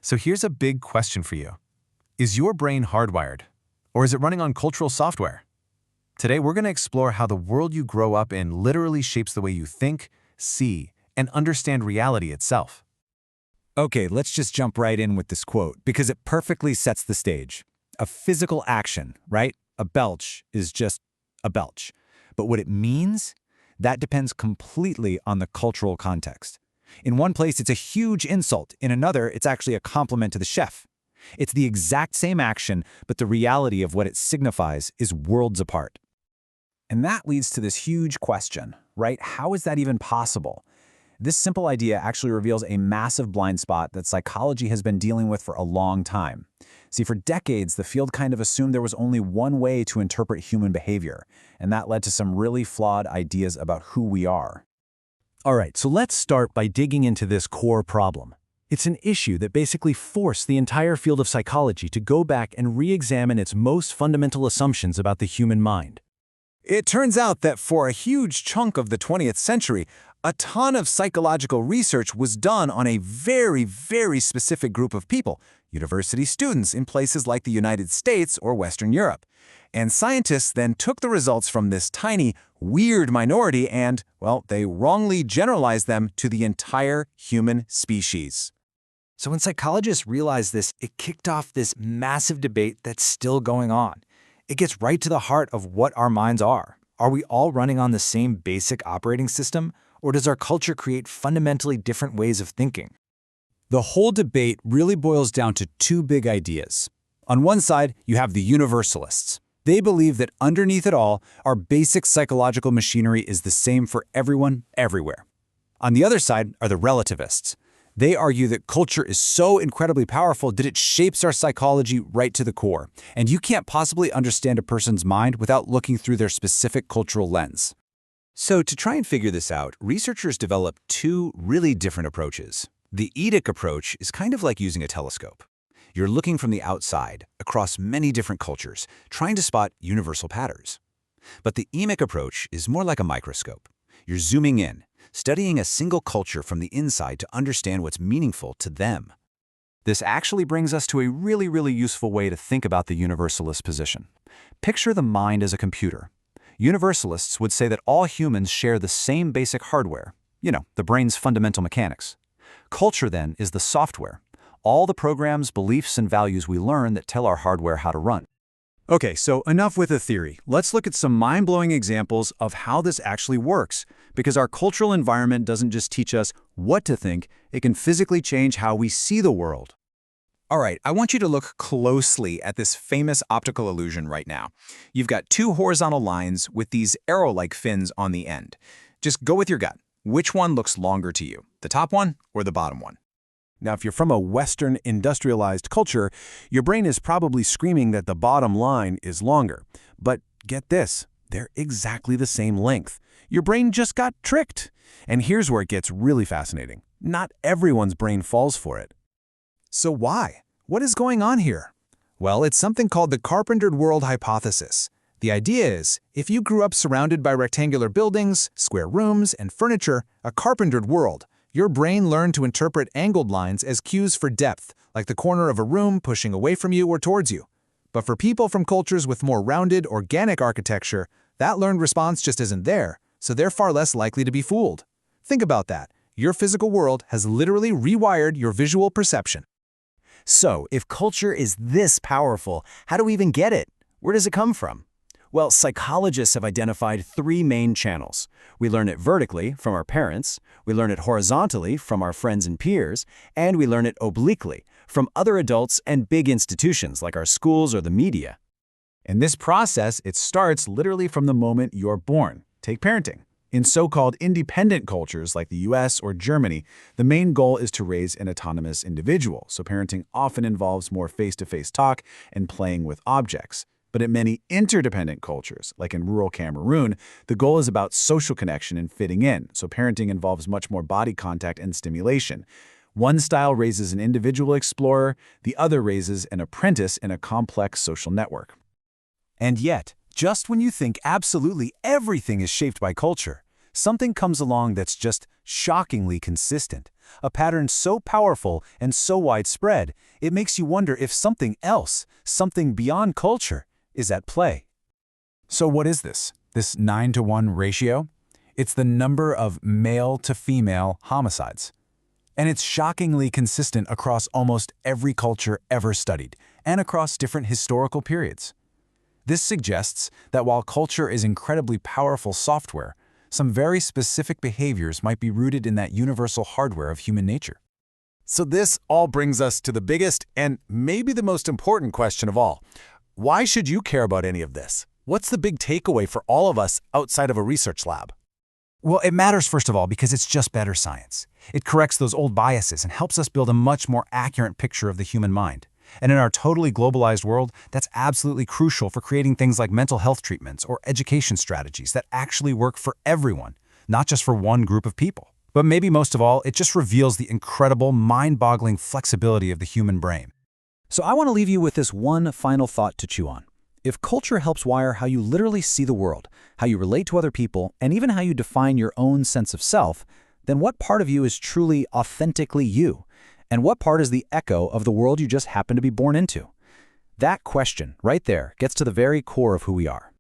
So here's a big question for you. Is your brain hardwired, or is it running on cultural software? Today, we're going to explore how the world you grow up in literally shapes the way you think, see, and understand reality itself. Okay, let's just jump right in with this quote because it perfectly sets the stage. A physical action, right? A belch is just a belch. But what it means? That depends completely on the cultural context. In one place, it's a huge insult. In another, it's actually a compliment to the chef. It's the exact same action, but the reality of what it signifies is worlds apart. And that leads to this huge question, right? How is that even possible? This simple idea actually reveals a massive blind spot that psychology has been dealing with for a long time. See, for decades, the field kind of assumed there was only one way to interpret human behavior, and that led to some really flawed ideas about who we are. All right, so let's start by digging into this core problem. It's an issue that basically forced the entire field of psychology to go back and re-examine its most fundamental assumptions about the human mind. It turns out that for a huge chunk of the 20th century, a ton of psychological research was done on a very, very specific group of people, university students in places like the United States or Western Europe. And scientists then took the results from this tiny, weird minority and, well, they wrongly generalized them to the entire human species. So when psychologists realized this, it kicked off this massive debate that's still going on. It gets right to the heart of what our minds are. Are we all running on the same basic operating system, or does our culture create fundamentally different ways of thinking? The whole debate really boils down to two big ideas. On one side, you have the universalists. They believe that underneath it all, our basic psychological machinery is the same for everyone, everywhere. On the other side are the relativists. They argue that culture is so incredibly powerful that it shapes our psychology right to the core, and you can't possibly understand a person's mind without looking through their specific cultural lens. So to try and figure this out, researchers developed two really different approaches. The eidetic approach is kind of like using a telescope. You're looking from the outside, across many different cultures, trying to spot universal patterns. But the emic approach is more like a microscope. You're zooming in, studying a single culture from the inside to understand what's meaningful to them. This actually brings us to a really useful way to think about the universalist position. Picture the mind as a computer. Universalists would say that all humans share the same basic hardware, the brain's fundamental mechanics. Culture, then, is the software. All the programs, beliefs, and values we learn that tell our hardware how to run. Okay, so enough with the theory. Let's look at some mind-blowing examples of how this actually works, because our cultural environment doesn't just teach us what to think, it can physically change how we see the world. All right, I want you to look closely at this famous optical illusion right now. You've got two horizontal lines with these arrow-like fins on the end. Just go with your gut. Which one looks longer to you, the top one or the bottom one? Now, if you're from a Western industrialized culture, your brain is probably screaming that the bottom line is longer. But get this, they're exactly the same length. Your brain just got tricked. And here's where it gets really fascinating. Not everyone's brain falls for it. So why? What is going on here? Well, it's something called the carpentered world hypothesis. The idea is, if you grew up surrounded by rectangular buildings, square rooms, and furniture, a carpentered world, your brain learned to interpret angled lines as cues for depth, like the corner of a room pushing away from you or towards you. But for people from cultures with more rounded, organic architecture, that learned response just isn't there, so they're far less likely to be fooled. Think about that. Your physical world has literally rewired your visual perception. So, if culture is this powerful, how do we even get it? Where does it come from? Well, psychologists have identified three main channels. We learn it vertically from our parents, we learn it horizontally from our friends and peers, and we learn it obliquely from other adults and big institutions like our schools or the media. In this process, it starts literally from the moment you're born. Take parenting. In so-called independent cultures like the US or Germany, the main goal is to raise an autonomous individual, so parenting often involves more face-to-face talk and playing with objects. But in many interdependent cultures, like in rural Cameroon, the goal is about social connection and fitting in, so parenting involves much more body contact and stimulation. One style raises an individual explorer, the other raises an apprentice in a complex social network. And yet, just when you think absolutely everything is shaped by culture, Something comes along that's just shockingly consistent, a pattern so powerful and so widespread, it makes you wonder if something else, something beyond culture, is at play. So what is this 9-to-1 ratio? It's the number of male to female homicides. And it's shockingly consistent across almost every culture ever studied, and across different historical periods. This suggests that while culture is incredibly powerful software, some very specific behaviors might be rooted in that universal hardware of human nature. So this all brings us to the biggest and maybe the most important question of all. Why should you care about any of this? What's the big takeaway for all of us outside of a research lab? Well, it matters first of all because it's just better science. It corrects those old biases and helps us build a much more accurate picture of the human mind. And in our totally globalized world, that's absolutely crucial for creating things like mental health treatments or education strategies that actually work for everyone, not just for one group of people. But maybe most of all, it just reveals the incredible, mind-boggling flexibility of the human brain. So I want to leave you with this one final thought to chew on. If culture helps wire how you literally see the world, how you relate to other people, and even how you define your own sense of self, then what part of you is truly authentically you? And what part is the echo of the world you just happen to be born into? That question, right there, gets to the very core of who we are.